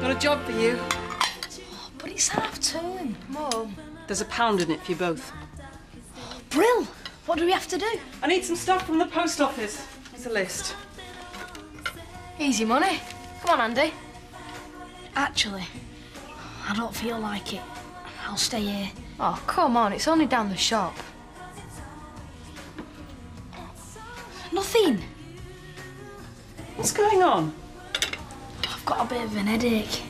Got a job for you. Oh, but it's half-term. Mum. There's £1 in it for you both. Brill! What do we have to do? I need some stuff from the post office. Here's a list. Easy money. Come on, Andy. Actually, I don't feel like it. I'll stay here. Oh, come on. It's only down the shop. Nothing. What's going on? I've got a bit of an headache.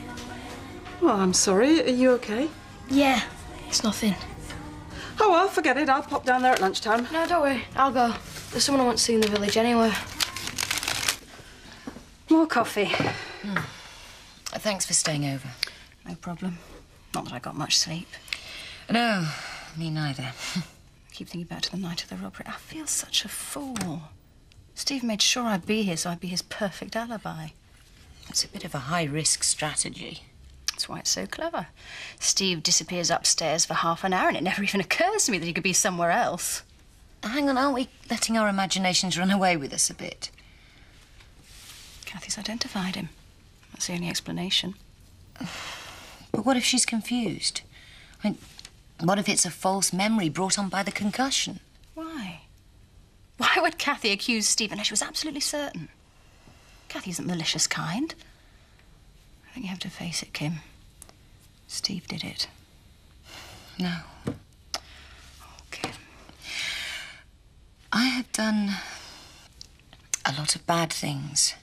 Well, I'm sorry. Are you okay? Yeah, it's nothing. Oh, well, forget it. I'll pop down there at lunchtime. No, don't worry. I'll go. There's someone I want to see in the village anyway. More coffee. Thanks for staying over. No problem. Not that I got much sleep. No, me neither. I keep thinking back to the night of the robbery. I feel such a fool. Steve made sure I'd be here so I'd be his perfect alibi. It's a bit of a high-risk strategy. That's why it's so clever. Steve disappears upstairs for half an hour and it never even occurs to me that he could be somewhere else. Hang on, aren't we letting our imaginations run away with us a bit? Kathy's identified him. That's the only explanation. But what if she's confused? I mean, what if it's a false memory brought on by the concussion? Why? Why would Kathy accuse Steve unless she was absolutely certain? Kathy isn't the malicious kind. I think you have to face it, Kim. Steve did it. No. Oh, Kim. I have done a lot of bad things.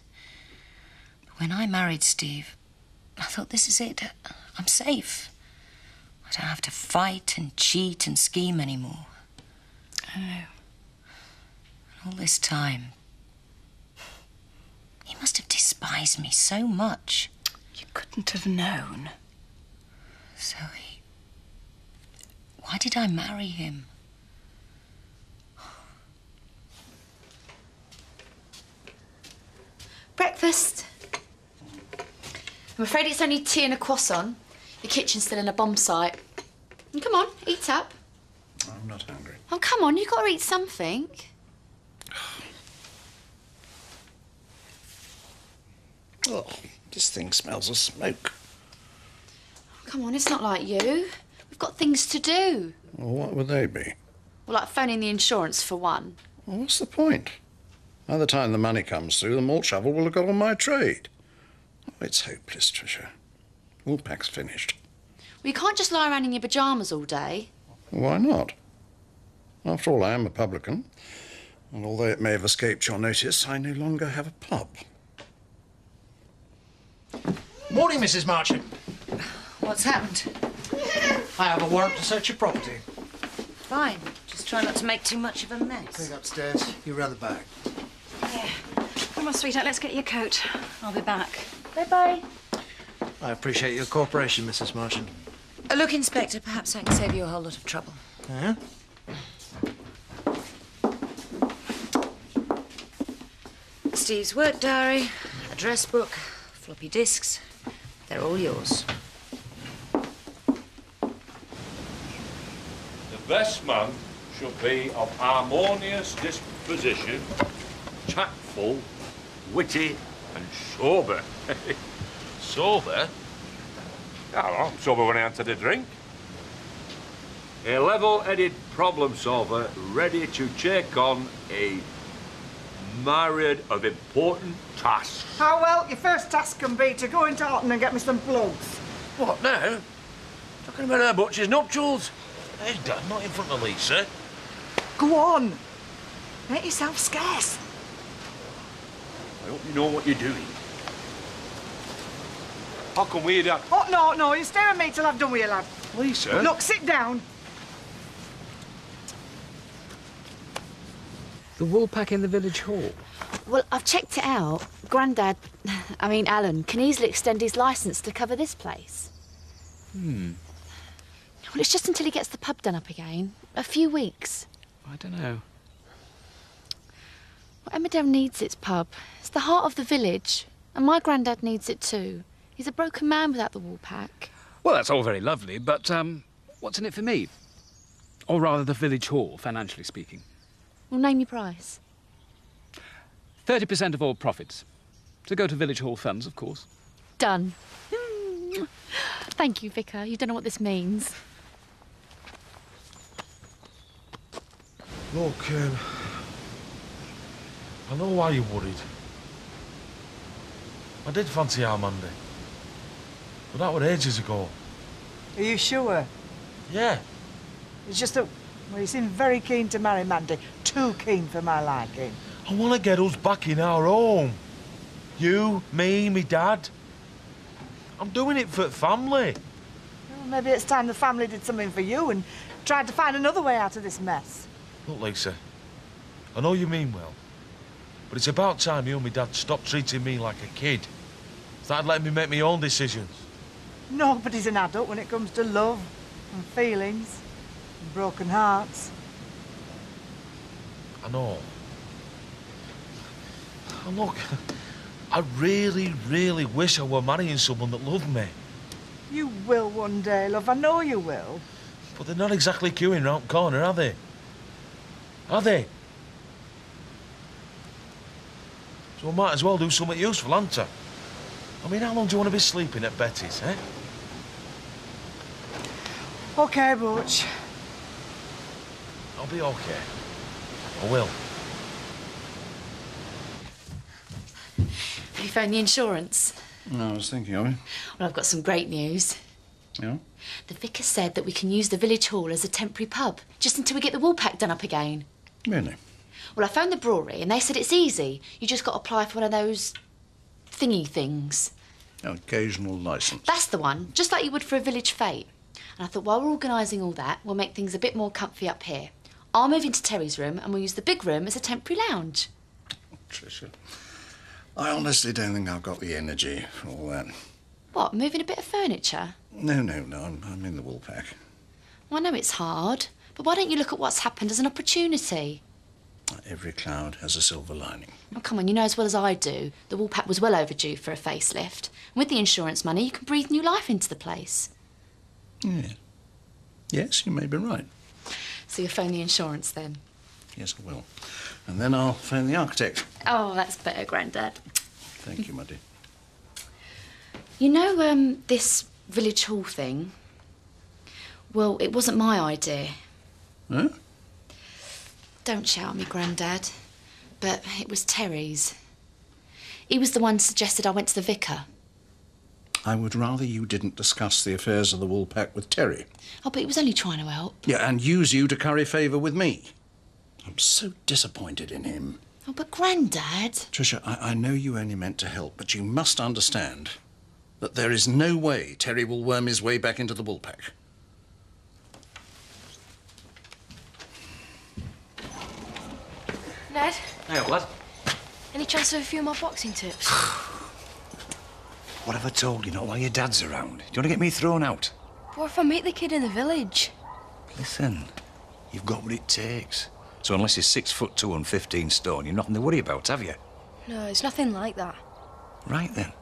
But when I married Steve, I thought, this is it. I'm safe. I don't have to fight and cheat and scheme anymore. I know. All this time, he must have despised me so much. You couldn't have known. Zoe, why did I marry him? Breakfast. I'm afraid it's only tea and a croissant. The kitchen's still in a bomb site. And come on, eat up. I'm not hungry. Oh, come on, you've got to eat something. Oh, this thing smells of smoke. Come on, it's not like you. We've got things to do. Well, what would they be? Well, like phoning the insurance for one. Well, what's the point? By the time the money comes through, the malt shovel will have got on my trade. Oh, it's hopeless, Tricia. Woolpack's finished. Well, you can't just lie around in your pyjamas all day. Why not? After all, I am a publican. And although it may have escaped your notice, I no longer have a pub. Morning, Mrs. Marchant. What's happened? I have a warrant to search your property. Fine. Just try not to make too much of a mess. Going upstairs. You round the back. Yeah. Come on, sweetheart, let's get your coat. I'll be back. Bye-bye. I appreciate your cooperation, Mrs. Marchant. Look, Inspector, perhaps I can save you a whole lot of trouble. Yeah? Steve's work diary, address book, floppy disks. They're all yours. The best man should be of harmonious disposition, tactful, witty, and sober. Sober? Oh, I'm sober when I enter the drink. A level-headed problem solver ready to take on a myriad of important tasks. How well, your first task can be to go into Alton and get me some plugs. What now? Talking about her butcher's nuptials? Hey, Dad, not in front of Lisa. Go on. Make yourself scarce. I hope you know what you're doing. How come we, Dad? Oh, no, you stay with me till I've done with you, lad. Lisa? Look, sit down. The Woolpack in the village hall? Well, I've checked it out. Grandad, Alan, can easily extend his licence to cover this place. Hmm. Well, it's just until he gets the pub done up again. A few weeks. I don't know. Well, Emmerdale needs its pub. It's the heart of the village. And my granddad needs it too. He's a broken man without the Woolpack. Well, that's all very lovely, but, what's in it for me? Or rather, the village hall, financially speaking. Well, name your price. 30% of all profits. To go to village hall funds, of course. Done. Thank you, Vicar. You don't know what this means. Look, I know why you're worried. I did fancy our Mandy. But that was ages ago. Are you sure? Yeah. It's just that, well, you seem very keen to marry Mandy. Too keen for my liking. I want to get us back in our home. You, me, me dad. I'm doing it for family. Well, maybe it's time the family did something for you and tried to find another way out of this mess. Look, Lisa, I know you mean well, but it's about time you and me dad stopped treating me like a kid. Started letting me make my own decisions. Nobody's an adult when it comes to love and feelings and broken hearts. I know. And look, I really, really wish I were marrying someone that loved me. You will one day, love. I know you will. But they're not exactly queuing round the corner, are they? Are they? So I might as well do something useful, haven't I? I mean, how long do you want to be sleeping at Betty's, eh? OK, Butch. I'll be OK. I will. Have you phoned the insurance? No, I was thinking of it. Well, I've got some great news. Yeah? The vicar said that we can use the village hall as a temporary pub, just until we get the wall pack done up again. Really? Well, I phoned the brewery and they said it's easy. You just got to apply for one of those thingy things. Occasional licence. That's the one, just like you would for a village fete. And I thought, while we're organising all that, we'll make things a bit more comfy up here. I'll move into Terry's room and we'll use the big room as a temporary lounge. Tricia, I honestly don't think I've got the energy for all that. What, moving a bit of furniture? No, I'm in the wool pack. Well, I know it's hard, but why don't you look at what's happened as an opportunity? Every cloud has a silver lining. Oh, come on, you know as well as I do, the wall pack was well overdue for a facelift. And with the insurance money, you can breathe new life into the place. Yeah. Yes, you may be right. So you'll phone the insurance then? Yes, I will. And then I'll phone the architect. Oh, that's better, Grandad. Thank you, my dear. You know, this village hall thing? Well, it wasn't my idea. Huh? Don't shout at me, Grandad. But it was Terry's. He was the one who suggested I went to the vicar. I would rather you didn't discuss the affairs of the wool pack with Terry. Oh, but he was only trying to help. Yeah, and use you to curry favour with me. I'm so disappointed in him. Oh, but Grandad... Tricia, I know you only meant to help, but you must understand that there is no way Terry will worm his way back into the wool pack. Ned, Hey, lad. any chance of a few more boxing tips? What have I told you? Not while your dad's around. Do you want to get me thrown out? What if I meet the kid in the village? Listen, you've got what it takes. So unless you're 6'2" and 15 stone, you've nothing to worry about, have you? No, it's nothing like that. Right then.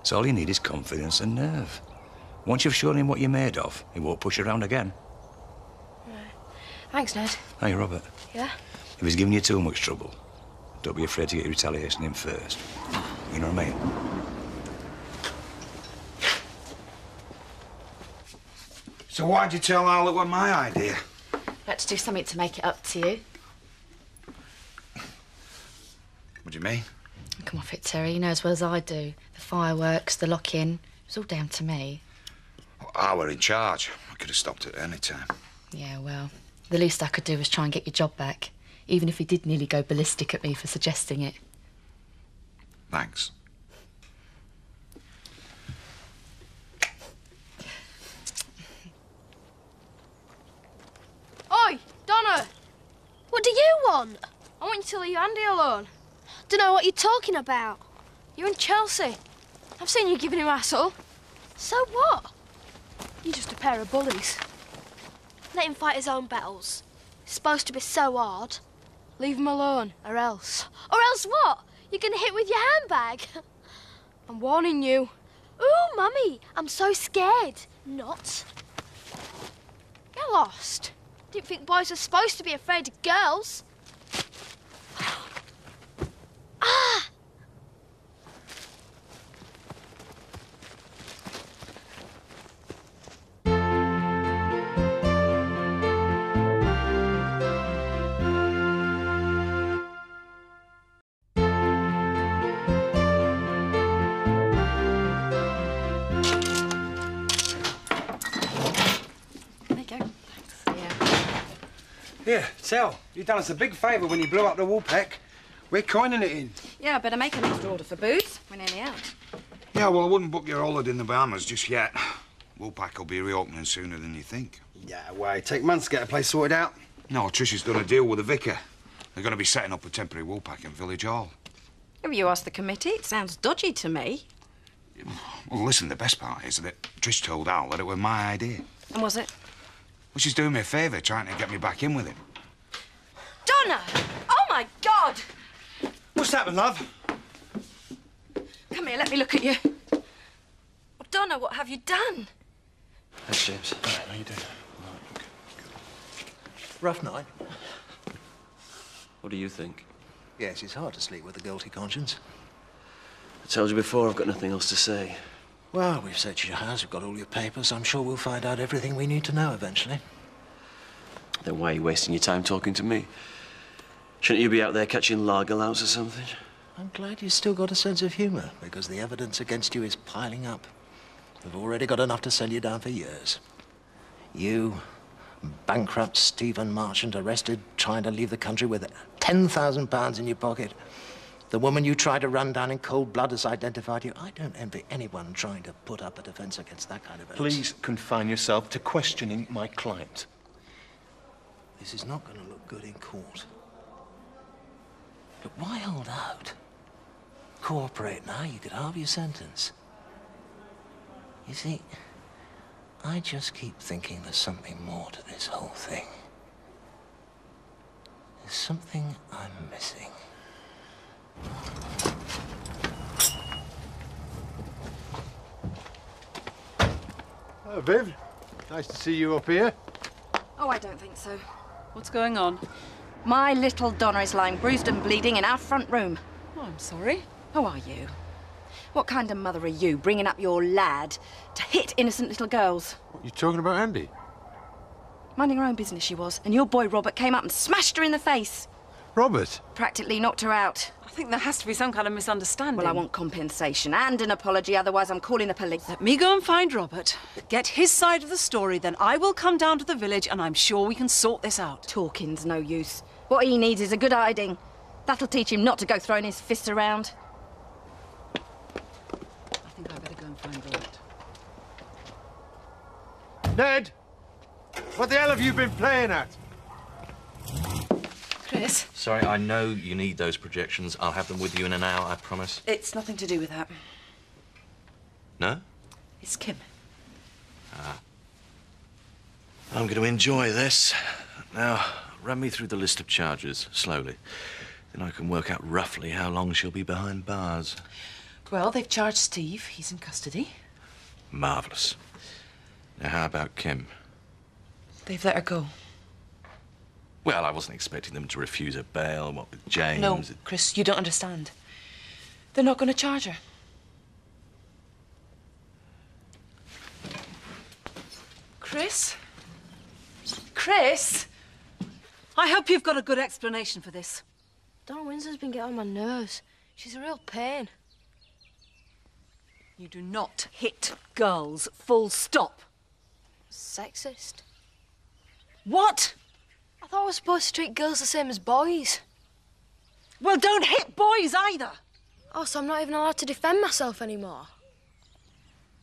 So all you need is confidence and nerve. Once you've shown him what you're made of, he won't push you around again. Right. Thanks, Ned. Hey, Robert. Yeah? If he's giving you too much trouble, don't be afraid to get your retaliation in first. You know what I mean? So why'd you tell Al it was my idea? I had to do something to make it up to you. What do you mean? Come off it, Terry. You know as well as I do. The fireworks, the lock-in. It was all down to me. Well, I were in charge. I could have stopped it at any time. Yeah, well, the least I could do was try and get your job back. Even if he did nearly go ballistic at me for suggesting it. Thanks. Oi, Donna! What do you want? I want you to leave Andy alone. Don't know what you're talking about. You're in Chelsea. I've seen you giving him hassle. So what? You're just a pair of bullies. Let him fight his own battles. It's supposed to be so hard. Leave him alone, or else. Or else what? You're gonna hit with your handbag? I'm warning you. Ooh, Mummy, I'm so scared. Not. Get lost. Didn't think boys were supposed to be afraid of girls. Ah! Here, tell. You done us a big favour when you blew up the Woolpack. We're coining it in. Yeah, I better make an extra order for booze. We're nearly out. Yeah, well, I wouldn't book your holiday in the Bahamas just yet. Woolpack will be reopening sooner than you think. Yeah, why? Take months to get a place sorted out. No, Tricia's done a deal with the vicar. They're going to be setting up a temporary Woolpack in Village Hall. Have you asked the committee? It sounds dodgy to me. Well, listen, the best part is that Trish told Al that it was my idea. And was it? Well, she's doing me a favour, trying to get me back in with him. Donna! Oh, my God! What's happened, love? Come here, let me look at you. Oh, Donna, what have you done? Thanks, James. How you doing? Rough night. What do you think? Yes, it's hard to sleep with a guilty conscience. I told you before, I've got nothing else to say. Well, we've searched your house, we've got all your papers. I'm sure we'll find out everything we need to know eventually. Then why are you wasting your time talking to me? Shouldn't you be out there catching lager louts or something? I'm glad you've still got a sense of humour, because the evidence against you is piling up. We've already got enough to send you down for years. You, bankrupt Stephen Marchant, arrested, trying to leave the country with £10,000 in your pocket. The woman you tried to run down in cold blood has identified you. I don't envy anyone trying to put up a defence against that kind of evidence. Please confine yourself to questioning my client. This is not going to look good in court. But why hold out? Cooperate now, you could halve your sentence. You see, I just keep thinking there's something more to this whole thing. There's something I'm missing. Oh, Viv. Nice to see you up here. Oh, I don't think so. What's going on? My little Donna is lying bruised and bleeding in our front room. Oh, I'm sorry. Who are you? What kind of mother are you, bringing up your lad to hit innocent little girls? What, you talking about Andy? Minding her own business she was, and your boy Robert came up and smashed her in the face. Robert? Practically knocked her out. I think there has to be some kind of misunderstanding. Well, I want compensation and an apology, otherwise I'm calling the police. Let me go and find Robert, get his side of the story, then I will come down to the village and I'm sure we can sort this out. Talking's no use. What he needs is a good hiding. That'll teach him not to go throwing his fists around. I think I better go and find Robert. Ned! What the hell have you been playing at? Chris? Sorry, I know you need those projections. I'll have them with you in an hour, I promise. It's nothing to do with that. No? It's Kim. Ah. I'm going to enjoy this. Now, run me through the list of charges, slowly. Then I can work out roughly how long she'll be behind bars. Well, they've charged Steve. He's in custody. Marvellous. Now, how about Kim? They've let her go. Well, I wasn't expecting them to refuse her bail. What with James? No, Chris, you don't understand. They're not going to charge her. Chris? Chris? I hope you've got a good explanation for this. Donna Windsor's been getting on my nerves. She's a real pain. You do not hit girls, full stop. Sexist. What? I thought I was supposed to treat girls the same as boys. Well, don't hit boys either. Oh, so I'm not even allowed to defend myself anymore.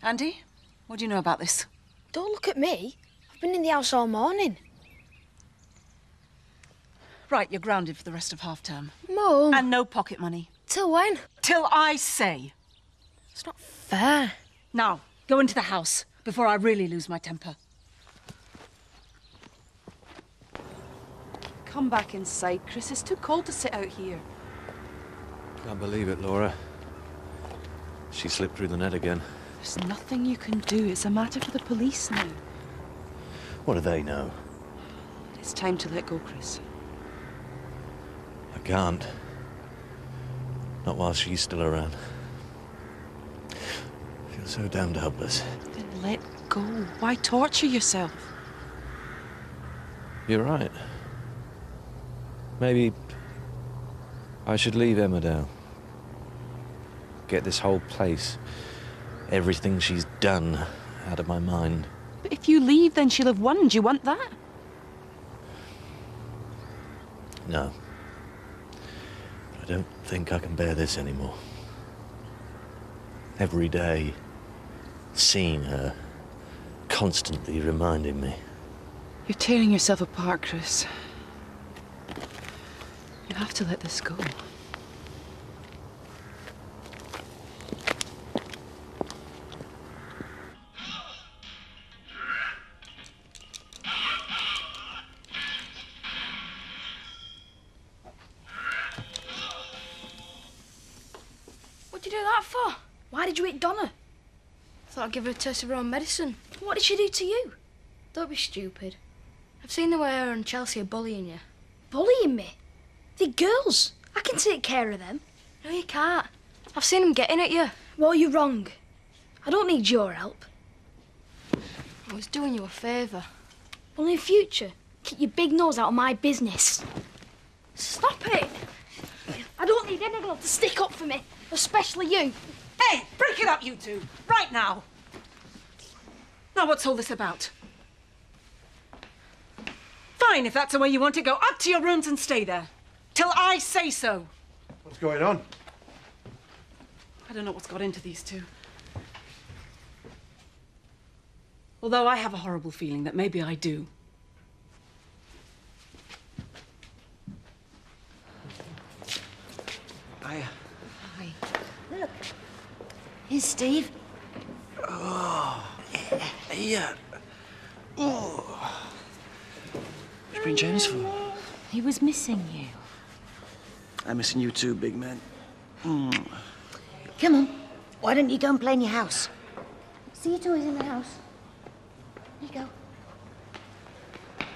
Andy, what do you know about this? Don't look at me. I've been in the house all morning. Right, you're grounded for the rest of half-term. Mum. And no pocket money. Till when? Till I say. It's not fair. Now, go into the house before I really lose my temper. Come back inside, Chris. It's too cold to sit out here. Can't believe it, Laura. She slipped through the net again. There's nothing you can do. It's a matter for the police now. What do they know? It's time to let go, Chris. I can't. Not while she's still around. I feel so damned helpless. Then let go. Why torture yourself? You're right. Maybe I should leave Emmerdale. Get this whole place, everything she's done, out of my mind. But if you leave, then she'll have won. Do you want that? No. I don't think I can bear this anymore. Every day, seeing her, constantly reminding me. You're tearing yourself apart, Chris. You have to let this go. What'd you do that for? Why did you eat Donna? Thought I'd give her a taste of her own medicine. What did she do to you? Don't be stupid. I've seen the way her and Chelsea are bullying you. Bullying me? They're girls. I can take care of them. No, you can't. I've seen them getting at you. Well, you're wrong. I don't need your help. I was doing you a favour. Well, in future, keep your big nose out of my business. Stop it! I don't need anyone to stick up for me, especially you. Hey, break it up, you two. Right now. Now, what's all this about? Fine, if that's the way you want to go. Up to your rooms and stay there. Till I say so. What's going on? I don't know what's got into these two. Although I have a horrible feeling that maybe I do. Hi. Look. Here's Steve. Oh. Yeah. Oh. What'd you bring James for? He was missing you. I'm missing you too, big man. Come on. Why don't you go and play in your house? See your toys in the house. Here you go.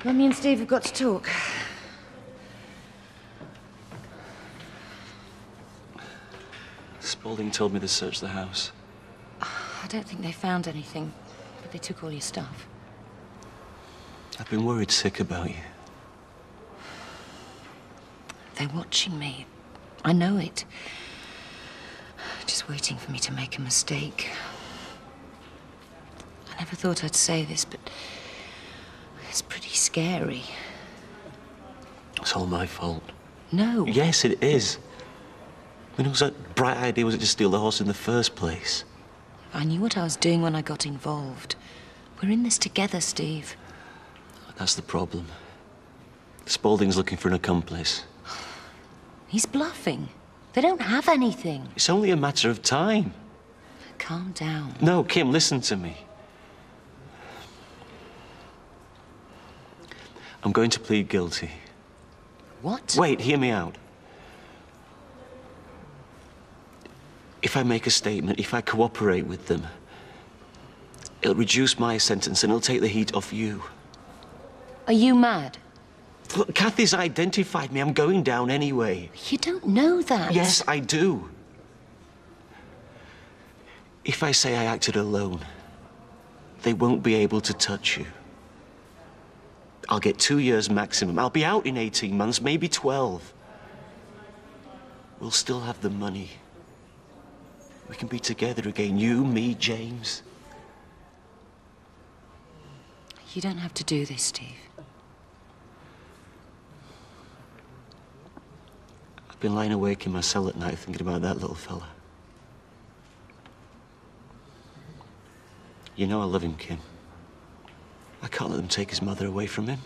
Mummy and Steve have got to talk. Spaulding told me to search the house. I don't think they found anything, but they took all your stuff. I've been worried sick about you. They're watching me. I know it. Just waiting for me to make a mistake. I never thought I'd say this, but it's pretty scary. It's all my fault. No. Yes, it is. I mean, it was a bright idea, was it, to steal the horse in the first place? I knew what I was doing when I got involved. We're in this together, Steve. That's the problem. Spaulding's looking for an accomplice. He's bluffing. They don't have anything. It's only a matter of time. Calm down. No, Kim, listen to me. I'm going to plead guilty. What? Wait, hear me out. If I make a statement, if I cooperate with them, it'll reduce my sentence and it'll take the heat off you. Are you mad? Look, Kathy's identified me. I'm going down anyway. You don't know that. Yes, I do. If I say I acted alone, they won't be able to touch you. I'll get 2 years maximum. I'll be out in 18 months, maybe 12. We'll still have the money. We can be together again, you, me, James. You don't have to do this, Steve. I've been lying awake in my cell at night thinking about that little fella. You know I love him, Kim. I can't let them take his mother away from him.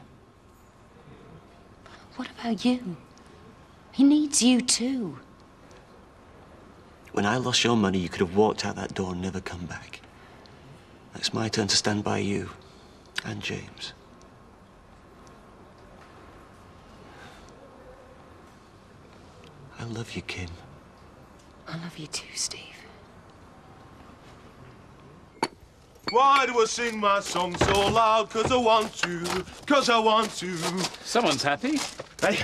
What about you? He needs you too. When I lost your money, you could have walked out that door and never come back. It's my turn to stand by you and James. I love you, Kim. I love you too, Steve. Why do I sing my song so loud? 'Cause I want to, 'cause I want to. Someone's happy. Hey,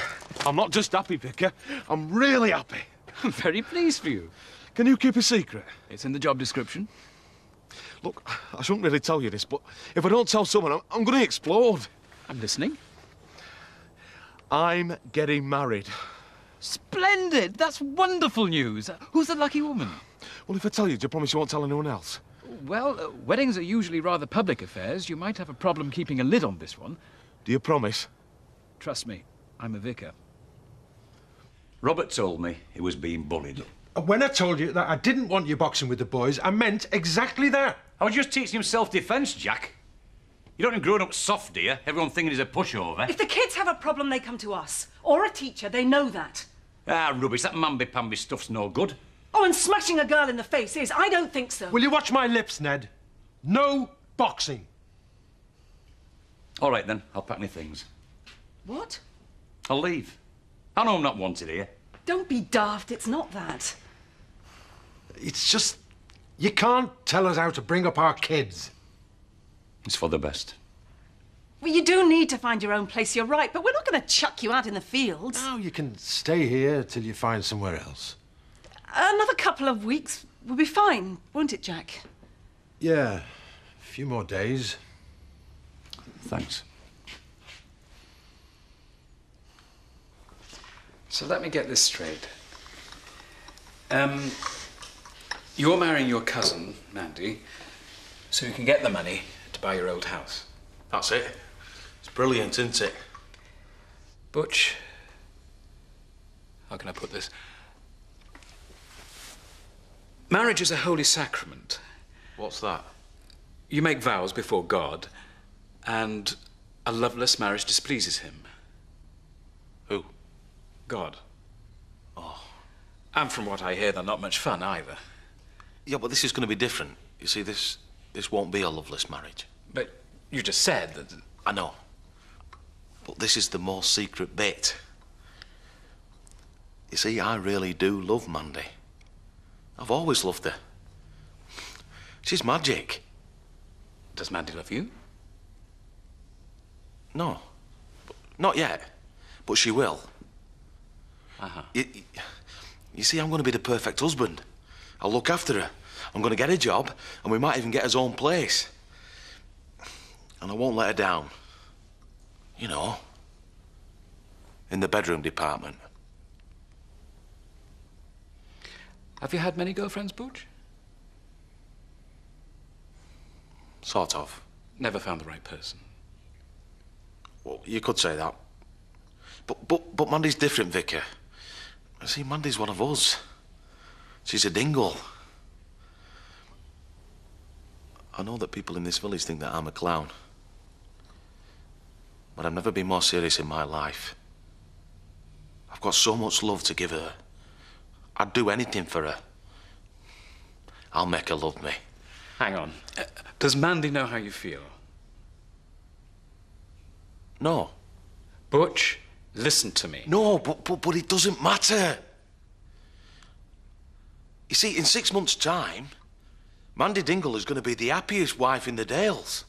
I'm not just happy, Vicar. I'm really happy. I'm very pleased for you. Can you keep a secret? It's in the job description. Look, I shouldn't really tell you this, but if I don't tell someone, I'm going to explode. I'm listening. I'm getting married. Splendid! That's wonderful news. Who's the lucky woman? Well, if I tell you, do you promise you won't tell anyone else? Well, weddings are usually rather public affairs. You might have a problem keeping a lid on this one. Do you promise? Trust me, I'm a vicar. Robert told me he was being bullied. When I told you that I didn't want you boxing with the boys, I meant exactly that. I was just teaching him self-defence, Jack. You don't want him growing up soft, do you? Everyone thinking he's a pushover. If the kids have a problem, they come to us. Or a teacher, they know that. Ah, rubbish. That mamby-pamby stuff's no good. Oh, and smashing a girl in the face is. I don't think so. Will you watch my lips, Ned? No boxing. All right, then. I'll pack my things. What? I'll leave. I know I'm not wanted here. Don't be daft. It's not that. It's just... You can't tell us how to bring up our kids. It's for the best. Well, you do need to find your own place, you're right, but we're not going to chuck you out in the fields. No, you can stay here till you find somewhere else. Another couple of weeks will be fine, won't it, Jack? Yeah, a few more days. Thanks. So let me get this straight. You're marrying your cousin, Mandy, so you can get the money to buy your old house. That's it. It's brilliant, isn't it? Butch, how can I put this? Marriage is a holy sacrament. What's that? You make vows before God, and a loveless marriage displeases him. Who? God. Oh. And from what I hear, they're not much fun either. Yeah, but this is going to be different. You see, this won't be a loveless marriage. But you just said that... I know. But this is the more secret bit. You see, I really do love Mandy. I've always loved her. She's magic. Does Mandy love you? No. Not yet. But she will. Uh-huh. You see, I'm going to be the perfect husband. I'll look after her. I'm going to get a job, and we might even get her own place. And I won't let her down. You know, in the bedroom department. Have you had many girlfriends, Butch? Sort of. Never found the right person. Well, you could say that. But Mandy's different, Vicar. See, Mandy's one of us. She's a dingle. I know that people in this village think that I'm a clown. But I've never been more serious in my life. I've got so much love to give her. I'd do anything for her. I'll make her love me. Hang on. Does Mandy know how you feel? No. Butch, listen to me. No, but it doesn't matter. You see, in 6 months' time, Mandy Dingle is going to be the happiest wife in the Dales.